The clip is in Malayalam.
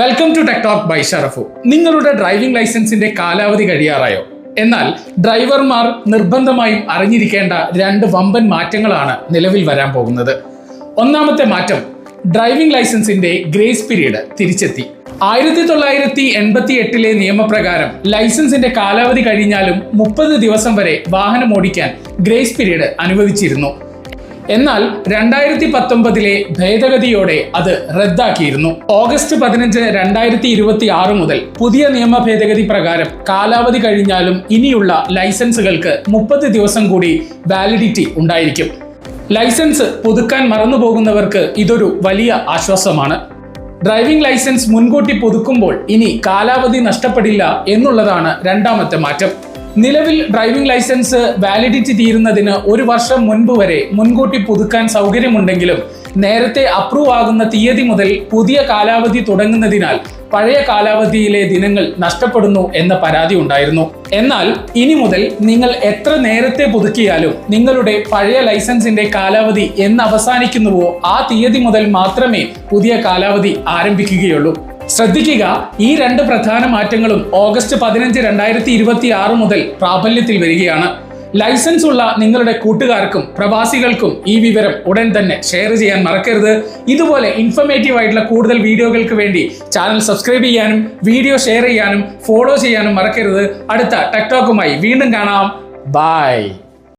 Welcome to tech talk by Sharafu. നിങ്ങളുടെ ഡ്രൈവിംഗ് ലൈസൻസിന്റെ കാലാവധി കഴിയാറായോ? എന്നാൽ ഡ്രൈവർമാർ നിർബന്ധമായും അറിഞ്ഞിരിക്കേണ്ട രണ്ട് വമ്പൻ മാറ്റങ്ങളാണ് നിലവിൽ വരാൻ പോകുന്നത്. ഒന്നാമത്തെ മാറ്റം, ഡ്രൈവിംഗ് ലൈസൻസിന്റെ ഗ്രേസ് പീരീഡ് തിരിച്ചെത്തി. 1988 നിയമപ്രകാരം ലൈസൻസിന്റെ കാലാവധി കഴിഞ്ഞാലും 30 ദിവസം വരെ വാഹനം ഓടിക്കാൻ ഗ്രേസ് പീരീഡ് അനുവദിച്ചിരുന്നു. എന്നാൽ 2019 ഭേദഗതിയോടെ അത് റദ്ദാക്കിയിരുന്നു. ഓഗസ്റ്റ് 15, 2026 മുതൽ പുതിയ നിയമ ഭേദഗതി പ്രകാരം കാലാവധി കഴിഞ്ഞാലും ഇനിയുള്ള ലൈസൻസുകൾക്ക് 30 ദിവസം കൂടി വാലിഡിറ്റി ഉണ്ടായിരിക്കും. ലൈസൻസ് പുതുക്കാൻ മറന്നുപോകുന്നവർക്ക് ഇതൊരു വലിയ ആശ്വാസമാണ്. ഡ്രൈവിംഗ് ലൈസൻസ് മുൻകൂട്ടി പുതുക്കുമ്പോൾ ഇനി കാലാവധി നഷ്ടപ്പെടില്ല എന്നുള്ളതാണ് രണ്ടാമത്തെ മാറ്റം. നിലവിൽ ഡ്രൈവിംഗ് ലൈസൻസ് വാലിഡിറ്റി തീരുന്നതിന് 1 വർഷം മുൻപ് വരെ മുൻകൂട്ടി പുതുക്കാൻ സൗകര്യമുണ്ടെങ്കിലും നേരത്തെ അപ്രൂവ് ആകുന്ന തീയതി മുതൽ പുതിയ കാലാവധി തുടങ്ങുന്നതിനാൽ പഴയ കാലാവധിയിലെ ദിനങ്ങൾ നഷ്ടപ്പെടുന്നു എന്ന പരാതി ഉണ്ടായിരുന്നു. എന്നാൽ ഇനി മുതൽ നിങ്ങൾ എത്ര നേരത്തെ പുതുക്കിയാലും നിങ്ങളുടെ പഴയ ലൈസൻസിന്റെ കാലാവധി എന്ന് അവസാനിക്കുന്നുവോ ആ തീയതി മുതൽ മാത്രമേ പുതിയ കാലാവധി ആരംഭിക്കുകയുള്ളൂ. ശ്രദ്ധിക്കുക, ഈ രണ്ട് പ്രധാന മാറ്റങ്ങളും ഓഗസ്റ്റ് 15, 2026 മുതൽ പ്രാബല്യത്തിൽ വരികയാണ്. ലൈസൻസ് ഉള്ള നിങ്ങളുടെ കൂട്ടുകാർക്കും പ്രവാസികൾക്കും ഈ വിവരം ഉടൻ തന്നെ ഷെയർ ചെയ്യാൻ മറക്കരുത്. ഇതുപോലെ ഇൻഫർമേറ്റീവ് ആയിട്ടുള്ള കൂടുതൽ വീഡിയോകൾക്ക് വേണ്ടി ചാനൽ സബ്സ്ക്രൈബ് ചെയ്യാനും വീഡിയോ ഷെയർ ചെയ്യാനും ഫോളോ ചെയ്യാനും മറക്കരുത്. അടുത്ത ടെക് ടോക്കുമായി വീണ്ടും കാണാം. ബൈ.